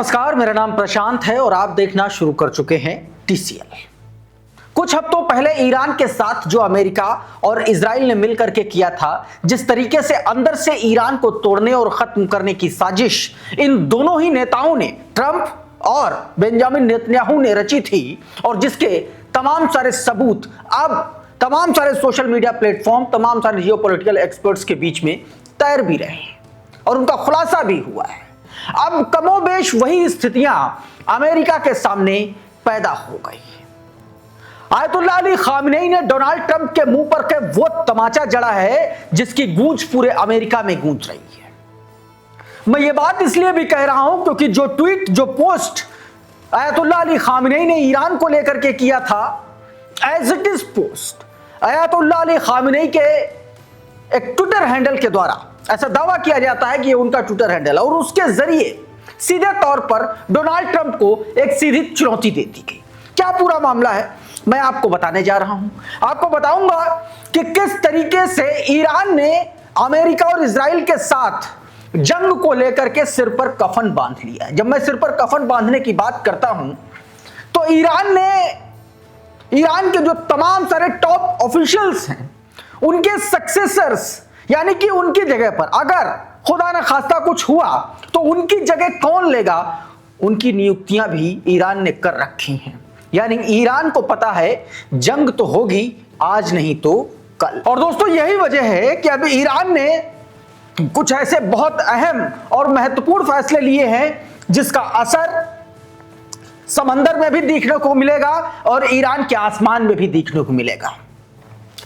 नमस्कार, मेरा नाम प्रशांत है और आप देखना शुरू कर चुके हैं TCL। कुछ हफ्तों पहले ईरान के साथ जो अमेरिका और इजराइल ने मिलकर के किया था, जिस तरीके से अंदर से ईरान को तोड़ने और खत्म करने की साजिश इन दोनों ही नेताओं ने, ट्रंप और बेंजामिन नेतन्याहू ने रची थी, और जिसके तमाम सारे सबूत अब तमाम सारे सोशल मीडिया प्लेटफॉर्म, तमाम सारे जियोपॉलिटिकल एक्सपर्ट्स के बीच में तैर भी रहे हैं और उनका खुलासा भी हुआ है। अब कमोबेश वही स्थितियां अमेरिका के सामने पैदा हो गई। आयतुल्लाह अली खामेनी ने डोनाल्ड ट्रंप के मुंह पर के वो तमाचा जड़ा है जिसकी गूंज पूरे अमेरिका में गूंज रही है। मैं ये बात इसलिए भी कह रहा हूं क्योंकि जो ट्वीट, जो पोस्ट आयतुल्लाह अली खामेनी ने ईरान को लेकर के किया था, as it is post Ayatollah Ali Khamenei के एक ट्विटर हैंडल के द्वारा ऐसा दावा किया जाता है कि ये उनका ट्विटर हैंडल है और उसके जरिए सीधे तौर पर डोनाल्ड ट्रंप को एक सीधी चुनौती दे दी गई। क्या पूरा मामला है मैं आपको बताने जा रहा हूं। आपको बताऊंगा कि किस तरीके से ईरान ने अमेरिका और इजराइल के साथ जंग को लेकर के सिर पर कफन बांध लिया है। जब मैं सिर पर कफन बांधने की बात करता हूं तो ईरान के जो तमाम सारे टॉप ऑफिशियल्स हैं, उनके सक्सेसर्स, यानी कि उनकी जगह पर अगर खुदा न खास्ता कुछ हुआ तो उनकी जगह कौन लेगा, उनकी नियुक्तियां भी ईरान ने कर रखी हैं। यानी ईरान को पता है जंग तो होगी, आज नहीं तो कल। और दोस्तों यही वजह है कि अभी ईरान ने कुछ ऐसे बहुत अहम और महत्वपूर्ण फैसले लिए हैं जिसका असर समंदर में भी देखने को मिलेगा और ईरान के आसमान में भी देखने को मिलेगा।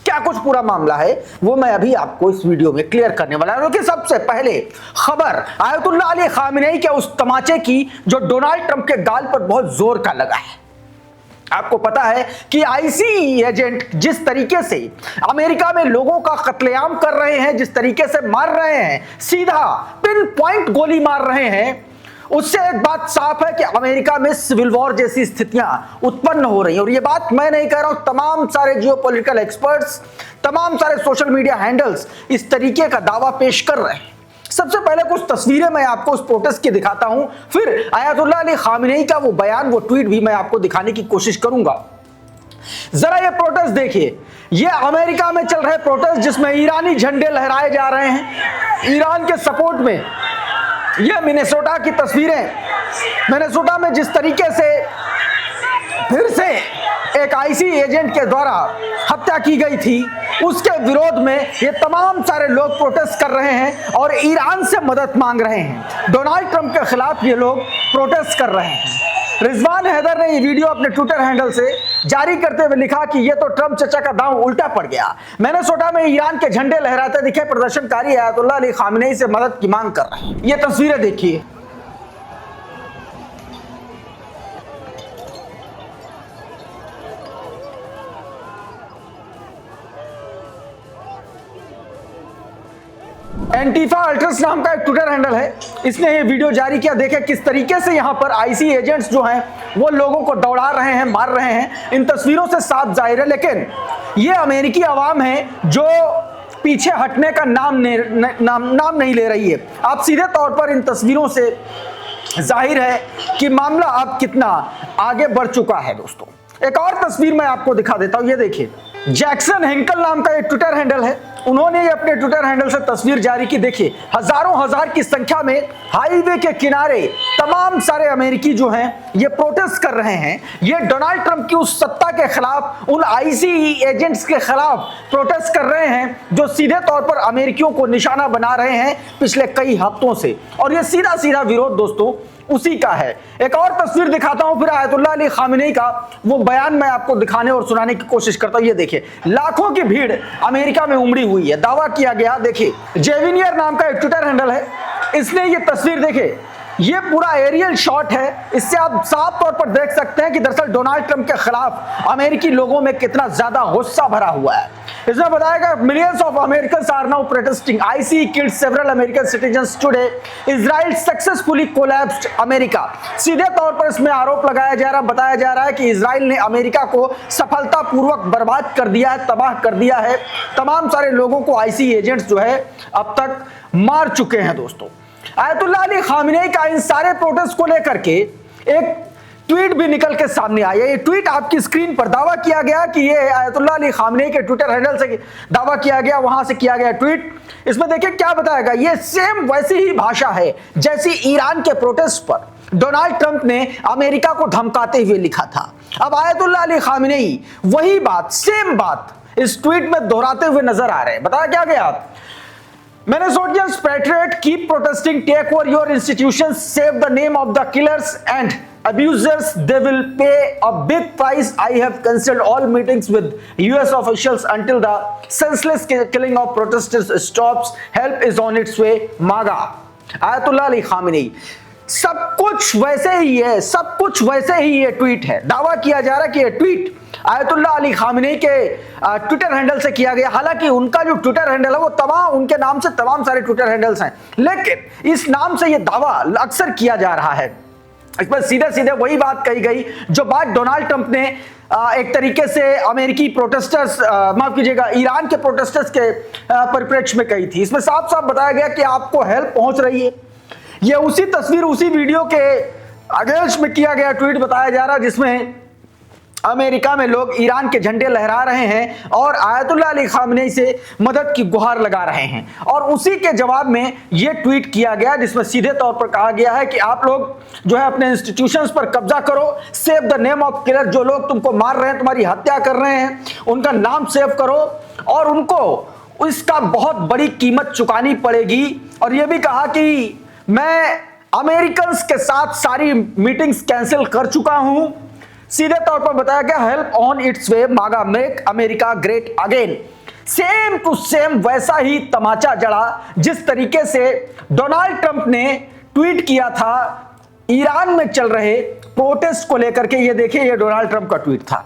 क्या कुछ पूरा मामला है वो मैं अभी आपको इस वीडियो में क्लियर करने वाला हूं। कि सबसे पहले खबर आयतुल्लाह अली खामेनी के उस तमाचे की जो डोनाल्ड ट्रंप के गाल पर बहुत जोर का लगा है। आपको पता है कि आईसी एजेंट जिस तरीके से अमेरिका में लोगों का कत्लेआम कर रहे हैं, जिस तरीके से मार रहे हैं, सीधा पिन पॉइंट गोली मार रहे हैं, उससे एक बात साफ है कि अमेरिका में सिविल वॉर जैसी स्थितियां उत्पन्न हो रही हैं। और ये बात मैं नहीं कह रहा हूं, तमाम सारे जियोपॉलिटिकल एक्सपर्ट्स, तमाम सारे सोशल मीडिया हैंडल्स इस तरीके का दावा पेश कर रहे हैं। सबसे पहले कुछ तस्वीरें मैं आपको उस प्रोटेस्ट की दिखाता हूं, फिर आयतुल्लाह अली खामेनी का वो बयान, वो ट्वीट भी मैं आपको दिखाने की कोशिश करूंगा। जरा ये प्रोटेस्ट देखिए, ये अमेरिका में चल रहे प्रोटेस्ट जिसमें ईरानी झंडे लहराए जा रहे हैं ईरान के सपोर्ट में। ये मिनेसोटा की तस्वीरें, मिनेसोटा में जिस तरीके से फिर से एक आईसी एजेंट के द्वारा हत्या की गई थी, उसके विरोध में ये तमाम सारे लोग प्रोटेस्ट कर रहे हैं और ईरान से मदद मांग रहे हैं। डोनाल्ड ट्रंप के खिलाफ ये लोग प्रोटेस्ट कर रहे हैं। रिजवान हैदर ने ये वीडियो अपने ट्विटर हैंडल से जारी करते हुए लिखा कि ये तो ट्रंप चचा का दांव उल्टा पड़ गया। मिनेसोटा में ईरान के झंडे लहराते दिखे प्रदर्शनकारी आयतुल्लाह अली खामेनी से मदद की मांग कर रहे हैं। ये तस्वीरें देखिए। एंटीफा अल्ट्रस नाम का एक ट्विटर हैंडल है, इसने ये वीडियो जारी किया। देखें किस तरीके से यहाँ पर आईसी एजेंट्स जो हैं वो लोगों को दौड़ा रहे हैं, मार रहे हैं। इन तस्वीरों से साफ जाहिर है, लेकिन ये अमेरिकी आवाम है जो पीछे हटने का नाम नहीं ले रही है। आप सीधे तौर पर इन तस्वीरों से जाहिर है कि मामला अब कितना आगे बढ़ चुका है। दोस्तों एक और तस्वीर मैं आपको दिखा देता हूं, ये देखिए। जैक्सन हेंकल नाम का एक ट्विटर हैंडल है, उन्होंने ये अपने ट्विटर हैंडल से तस्वीर जारी की। देखिए हजारों हजार की संख्या में हाईवे के किनारे तमाम सारे अमेरिकी जो हैं ये प्रोटेस्ट कर रहे हैं। ये डोनाल्ड ट्रंप की उस सत्ता के खिलाफ, उन आईसी एजेंट्स के खिलाफ प्रोटेस्ट कर रहे हैं जो सीधे तौर पर अमेरिकियों को निशाना बना रहे हैं पिछले कई हफ्तों से। और ये सीधा सीधा विरोध दोस्तों उसी का है। एक और तस्वीर दिखाता हूं, फिर आयतुल्लाह अली खामेनी का वो बयान मैं आपको दिखाने और सुनाने की कोशिश करता हूं। ये देखिए, लाखों की भीड़ अमेरिका में उमड़ी हुई है। दावा किया गया, देखिए जेविनियर नाम का एक ट्विटर हैंडल है, इसने ये तस्वीर देखे, ये पूरा एरियल शॉट है। इससे आप साफ तौर पर देख सकते हैं कि दरअसल डोनाल्ड ट्रंप के खिलाफ अमेरिकी लोगों में कितना ज्यादा गुस्सा भरा हुआ है। इसमें बताया गया millions of Americans are now protesting, ICE killed several American citizens today, Israel successfully collapsed America. सीधे तौर पर इसमें आरोप लगाया जा रहा, बताया जा रहा है कि इजराइल ने अमेरिका को सफलतापूर्वक बर्बाद कर दिया है, तबाह कर दिया है। तमाम सारे लोगों को आईसी एजेंट्स जो है अब तक मार चुके हैं। दोस्तों आयतुल्लाह अली खामेनी का इन सारे प्रोटेस्ट को लेकर के एक ट्वीट भी निकल के सामने आया। ये ट्वीट आपकी स्क्रीन पर दावा किया गया कि ये आयतुल्लाह अली खामेनी के ट्विटर हैंडल से दावा किया गया, वहां से किया गया ट्वीट। इसमें देखिए क्या बताएगा, ये सेम वैसी ही भाषा है जैसी ईरान के प्रोटेस्ट पर डोनाल्ड ट्रंप ने अमेरिका को धमकाते हुए लिखा था। अब आयतुल्लाह अली खामेनी वही बात, सेम बात इस ट्वीट में दोहराते हुए नजर आ रहे हैं। बताया क्या गया, Minnesotians patriot keep protesting, take over your institutions, save the name of the killers and abusers, they will pay a big price. I have cancelled all meetings with US officials until the senseless killing of protesters stops. Help is on its way. MAGA Ayatollah Ali Khamenei. सब कुछ वैसे ही है, सब कुछ वैसे ही ये tweet है। दावा किया जा रहा है कि ये ट्वीट आयतुल्लाह अली खामेनी के ट्विटर हैंडल से किया गया। हालांकि उनका जो ट्विटर हैंडल है वो तमाम, उनके नाम से तमाम सारे ट्विटर हैंडल्स हैं, लेकिन इस नाम से ये दावा अक्सर किया जा रहा है। इस पर सीधे सीधे वही बात कही गई जो बात डोनाल्ड ट्रंप ने एक तरीके से अमेरिकी प्रोटेस्टर्स, माफ कीजिएगा, ईरान के प्रोटेस्टर्स के परिप्रेक्ष्य में कही थी। इसमें साफ साफ बताया गया कि आपको हेल्प पहुंच रही है। यह उसी तस्वीर, उसी वीडियो के अगेंस्ट में किया गया ट्वीट बताया जा रहा है जिसमें अमेरिका में लोग ईरान के झंडे लहरा रहे हैं और आयतुल्लाह अली खामेनी से मदद की गुहार लगा रहे हैं। और उसी के जवाब में यह ट्वीट किया गया जिसमें सीधे तौर पर कहा गया है कि आप लोग जो है अपने इंस्टीट्यूशंस पर कब्जा करो, save the name of killer, जो लोग तुमको मार रहे हैं, तुम्हारी हत्या कर रहे हैं, उनका नाम सेव करो और उनको इसका बहुत बड़ी कीमत चुकानी पड़ेगी। और यह भी कहा कि मैं अमेरिकन्स के साथ सारी मीटिंग्स कैंसिल कर चुका हूं। सीधे तौर पर बताया गया help on its way, MAGA make America great again. Same to same वैसा ही तमाचा जड़ा जिस तरीके से डोनाल्ड ट्रंप ने ट्वीट किया था ईरान में चल रहे प्रोटेस्ट को लेकर के। ये देखिए, ये डोनाल्ड ट्रंप का ट्वीट था।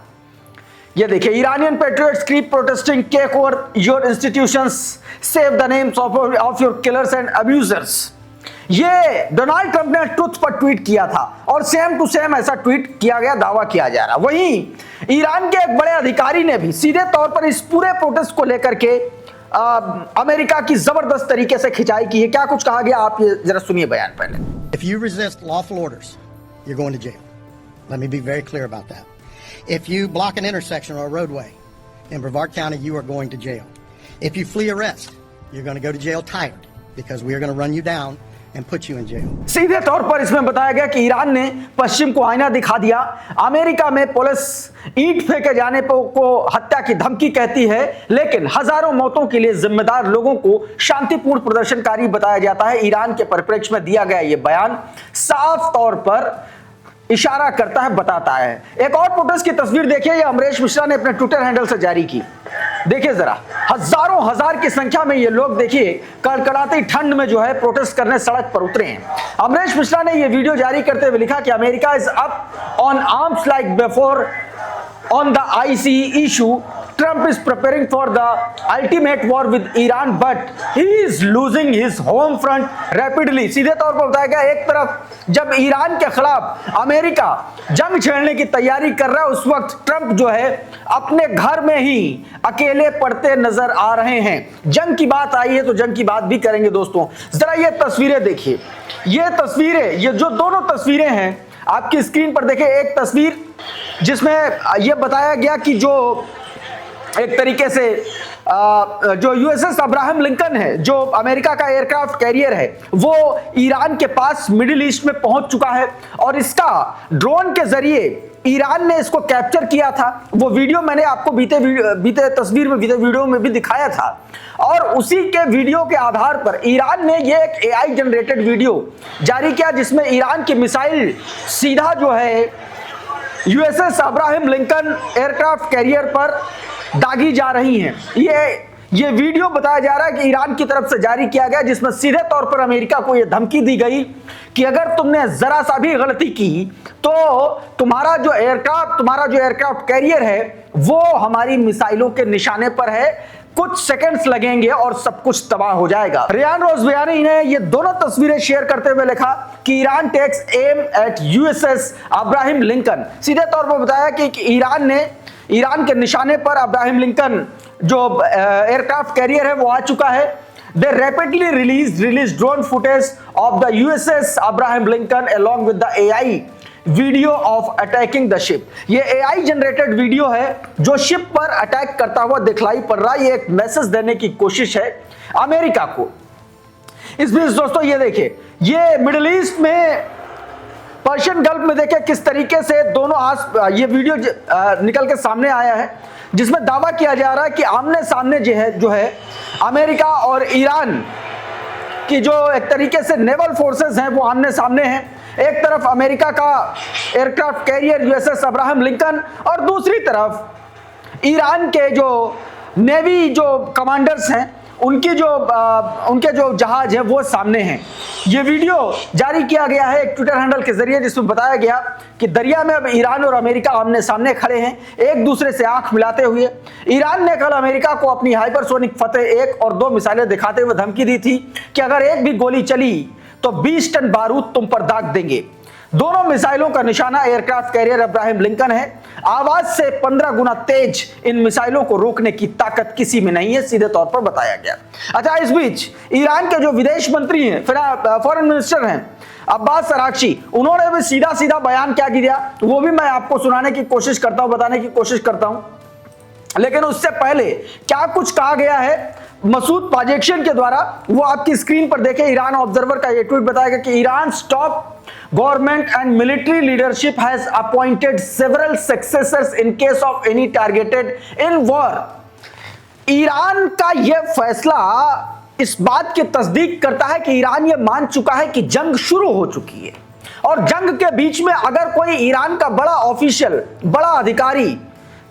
ये देखिए, Iranian patriots keep protesting, take over your institutions, save the names of your killers and abusers. ये डोनाल्ड ट्रंप ने ट्रुथ पर ट्वीट किया था और सेम टू सेम ऐसा ट्वीट किया गया, दावा किया जा रहा। वहीं ईरान के एक बड़े अधिकारी ने भी सीधे तौर पर इस पूरे प्रोटेस्ट को लेकर के अमेरिका की जबरदस्त तरीके से खिंचाई की है। क्या कुछ कहा गया, आप ये जरा सुनिए बयान पहले। If you resist lawful orders, you're going to jail. Let me be very clear about that. If you block an intersection or a roadway in Brevard County, you are going to jail. If you flee arrest, you're going to go to jail tired because we are going to run you down and put you in jail. सीधे तौर पर इसमें बताया गया कि Iran ने पश्चिम को आईना दिखा दिया। अमेरिका में पुलिस ईंट फेंके जाने को हत्या की धमकी कहती है, लेकिन हजारों मौतों के लिए जिम्मेदार लोगों को शांतिपूर्ण प्रदर्शनकारी बताया जाता है। ईरान के परिप्रेक्ष्य में दिया गया यह बयान साफ तौर पर इशारा करता है, बताता है। एक और प्रोटेस्ट की तस्वीर देखिए, ये अमरीश मिश्रा ने अपने ट्विटर हैंडल से जारी की। देखिए जरा, हजारों हजार की संख्या में ये लोग देखिए कड़कड़ाती ठंड में जो है प्रोटेस्ट करने सड़क पर उतरे हैं। अमरीश मिश्रा ने ये वीडियो जारी करते हुए लिखा कि America is up on arms like before on the ICE issue. Trump is preparing for the ultimate war with Iran, but he is losing his home front rapidly. सीधे तौर पर बताया गया, एक तरफ जब ईरान के खिलाफ अमेरिका जंग छेड़ने की तैयारी कर रहा है, उस वक्त ट्रंप जो है अपने घर में ही अकेले पड़ते नजर आ रहे हैं। जंग की बात आई है तो जंग की बात भी करेंगे दोस्तों। जरा ये तस्वीरें देखिए, ये तस्वीरें, ये जो दोनों तस्वीरें हैं आपकी स्क्रीन पर देखिए। एक तस्वीर जिसमें यह बताया गया कि जो एक तरीके से जो यूएसएस अब्राहम लिंकन है, जो अमेरिका का एयरक्राफ्ट कैरियर है, वो ईरान के पास मिडिल ईस्ट में पहुंच चुका है और इसका ड्रोन के जरिए ईरान ने इसको कैप्चर किया था। वो वीडियो मैंने आपको बीते तस्वीर में, बीते वीडियो में भी दिखाया था। और उसी के वीडियो के आधार पर ईरान ने ये एक एआई जनरेटेड वीडियो जारी किया जिसमें ईरान की मिसाइल सीधा जो है USS Abraham Lincoln aircraft carrier पर दागी जा रही हैं। ये वीडियो बताया जा रहा है कि ईरान की तरफ से जारी किया गया, जिसमें सीधे तौर पर अमेरिका को यह धमकी दी गई कि अगर तुमने जरा सा भी गलती की तो तुम्हारा जो एयरक्राफ्ट कैरियर है वो हमारी मिसाइलों के निशाने पर है, कुछ सेकंड्स लगेंगे और सब कुछ तबाह हो जाएगा। रियान रोज़बियानी ने ये दोनों तस्वीरें शेयर करते हुए लिखा कि Iran takes aim at USS Abraham Lincoln. सीधे तौर पर बताया कि ईरान के निशाने पर अब्राहम लिंकन जो एयरक्राफ्ट कैरियर है वो आ चुका है। they rapidly released drone footage of the USS Abraham Lincoln along with the AI video of attacking the ship. ये AI जनरेटेड वीडियो है जो शिप पर अटैक करता हुआ दिखलाई पड़ रहा है। ये एक मैसेज देने की कोशिश है अमेरिका को। इस बीच दोस्तों ये देखिए, ये मिडिल ईस्ट में पर्शियन गल्फ में देखिए किस तरीके से दोनों ये वीडियो निकल के सामने आया है, जिसमें दावा किया जा रहा है कि आमने सामने जो है अमेरिका और ईरान की जो एक तरीके से नेवल फोर्सेस हैं वो आमने सामने हैं। एक तरफ अमेरिका का aircraft carrier USS Abraham Lincoln और दूसरी तरफ ईरान के जो नेवी जो कमांडर्स हैं उनके जो जहाज है वो सामने हैं। ये वीडियो जारी किया गया है एक ट्विटर हैंडल के जरिए, जिसमें बताया गया कि दरिया में अब ईरान और अमेरिका आमने सामने खड़े हैं एक दूसरे से आंख मिलाते हुए। ईरान ने कल अमेरिका को अपनी हाइपरसोनिक फतेह 1 और 2 मिसाइलें दिखाते हुए धमकी दी थी कि अगर एक भी गोली चली तो 20 टन बारूद तुम पर दाग देंगे। दोनों मिसाइलों का निशाना एयरक्राफ्ट कैरियर अब्राहम लिंकन है। आवाज से 15 गुना तेज इन मिसाइलों को रोकने की ताकत किसी में नहीं है, सीधे तौर पर बताया गया। अच्छा, इस बीच ईरान के जो विदेश मंत्री हैं, फॉरेन मिनिस्टर हैं अब्बास अरागची, उन्होंने भी सीधा सीधा बयान क्या किया वो भी मैं आपको सुनाने की कोशिश करता हूं, बताने की कोशिश करता हूं। लेकिन उससे पहले क्या कुछ कहा गया है मसूद पाजेक्शियन के द्वारा, वो आपकी स्क्रीन पर देखें। ईरान ऑब्जर्वर का ये ट्वीट बताएगा कि Iran top government and military leadership has appointed several successors in case of any targeted in war. Iran का यह फैसला इस बात की तस्दीक करता है कि ईरान यह मान चुका है कि जंग शुरू हो चुकी है और जंग के बीच में अगर कोई ईरान का बड़ा ऑफिशियल, बड़ा अधिकारी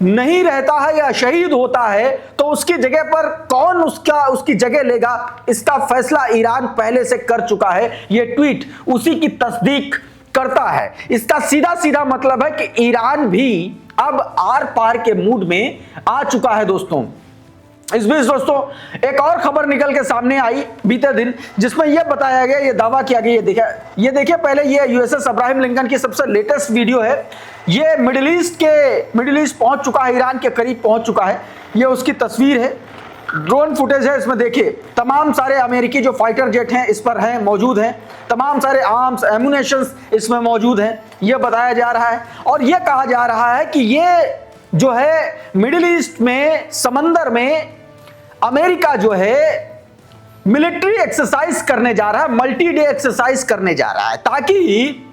नहीं रहता है या शहीद होता है तो उसकी जगह पर कौन उसकी जगह लेगा, इसका फैसला ईरान पहले से कर चुका है। यह ट्वीट उसी की तस्दीक करता है। इसका सीधा सीधा मतलब है कि ईरान भी अब आर पार के मूड में आ चुका है दोस्तों। इस बीच दोस्तों एक और खबर निकल के सामने आई बीते दिन, जिसमें यह बताया गया, यह दावा किया गया, ये देखिए पहले ये यूएसएस अब्राहम लिंकन की सबसे लेटेस्ट वीडियो है। ये मिडिल ईस्ट पहुंच चुका है, ईरान के करीब पहुंच चुका है। ये उसकी तस्वीर है, ड्रोन फुटेज है। इसमें देखिए तमाम सारे अमेरिकी जो फाइटर जेट हैं इस पर हैं, मौजूद हैं। तमाम सारे आर्म्स एमुनेशंस इसमें मौजूद हैं, यह बताया जा रहा है। और यह कहा जा रहा है कि ये जो है मिडिल ईस्ट में समंदर में अमेरिका जो है मिलिट्री एक्सरसाइज करने जा रहा है, मल्टी डे एक्सरसाइज करने जा रहा है, ताकि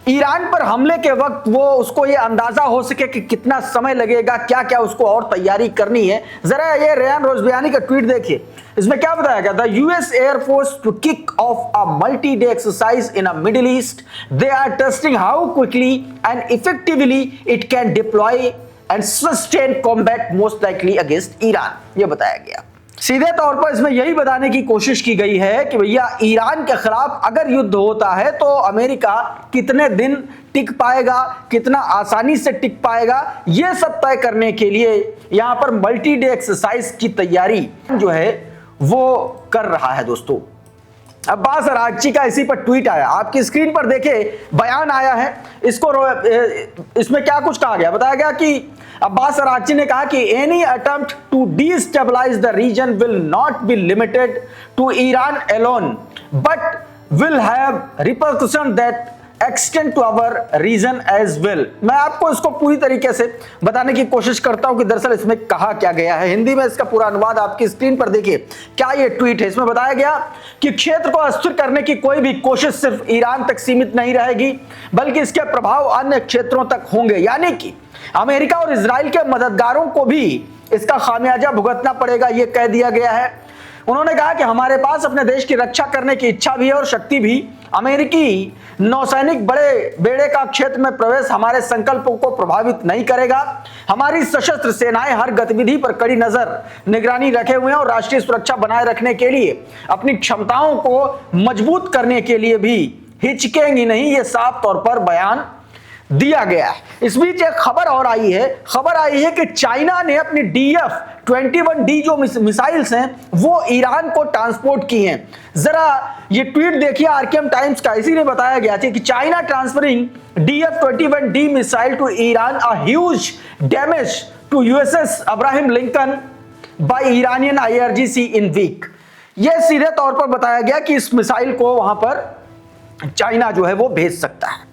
ईरान पर हमले के वक्त वो उसको ये अंदाजा हो सके कि कितना समय लगेगा, क्या क्या उसको और तैयारी करनी है। जरा ये रेयान रोजबियानी का ट्वीट देखिए, इसमें क्या बताया गया, the US air force to kick off a multi day exercise in a Middle East, they are testing how quickly and effectively it can deploy and sustain combat most likely against Iran, यह बताया गया। सीधे तौर पर इसमें यही बताने की कोशिश की गई है कि भैया ईरान के खिलाफ अगर युद्ध होता है तो अमेरिका कितने दिन टिक पाएगा, कितना आसानी से टिक पाएगा, यह सब तय करने के लिए यहां पर मल्टी डे एक्सरसाइज की तैयारी जो है वो कर रहा है दोस्तों। अब्बास अरागची का इसी पर ट्वीट आया, आपकी स्क्रीन पर देखे बयान आया है। इसमें क्या कुछ कहा गया, बताया गया कि अब्बास अरागची ने कहा कि any attempt to destabilise the region will not be limited to Iran alone but will have repercussion that extend to our region as well. मैं आपको इसको पूरी तरीके से बताने की कोशिश करता हूं कि दरअसल इसमें कहा क्या गया है। हिंदी में इसका पूरा अनुवाद आपकी स्क्रीन पर देखिए। क्या ये ट्वीट है, इसमें बताया गया कि क्षेत्र को अस्थिर करने की कोई भी कोशिश सिर्फ ईरान तक सीमित नहीं रहेगी बल्कि इसके प्रभाव अन्य क्षेत्रों तक होंगे, यानी कि अमेरिका और इजराइल के मददगारों को भी इसका खामियाजा भुगतना पड़ेगा, यह कह दिया गया है। उन्होंने कहा कि हमारे पास अपने देश की रक्षा करने की इच्छा भी है और शक्ति भी। अमेरिकी नौसैनिक बड़े बेड़े का क्षेत्र में प्रवेश हमारे संकल्पों को प्रभावित नहीं करेगा। हमारी सशस्त्र सेनाएं हर गतिविधि पर कड़ी नजर निगरानी रखे हुए हैं और राष्ट्रीय सुरक्षा बनाए रखने के लिए अपनी क्षमताओं को मजबूत करने के लिए भी हिचकेंगी नहीं, ये साफ तौर पर बयान दिया गया है। इस बीच एक खबर और आई है कि चाइना ने अपनी DF-21D जो मिसाइल्स हैं वो ईरान को ट्रांसपोर्ट की हैं। जरा ये ट्वीट देखिए आरकेएम टाइम्स का, इसी ने बताया गया था कि China transferring DF-21D missile to Iran a huge damage to USS Abraham Lincoln by Iranian IRGC in week. यह सीधे तौर पर बताया गया कि इस मिसाइल को वहां पर चाइना जो है वो भेज सकता है।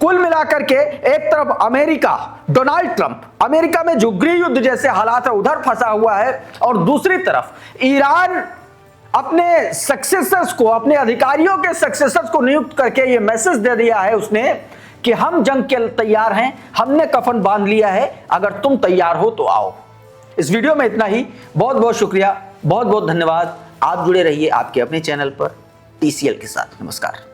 कुल मिलाकर के एक तरफ अमेरिका, डोनाल्ड ट्रंप अमेरिका में जो गृह युद्ध जैसे हालात है उधर फंसा हुआ है, और दूसरी तरफ ईरान अपने सक्सेसर्स को, अपने अधिकारियों के सक्सेसर्स को नियुक्त करके ये मैसेज दे दिया है उसने कि हम जंग के तैयार हैं, हमने कफन बांध लिया है, अगर तुम तैयार हो तो आओ। इस वीडियो में इतना ही। बहुत बहुत शुक्रिया, बहुत बहुत धन्यवाद। आप जुड़े रहिए आपके अपने चैनल पर TCL के साथ। नमस्कार।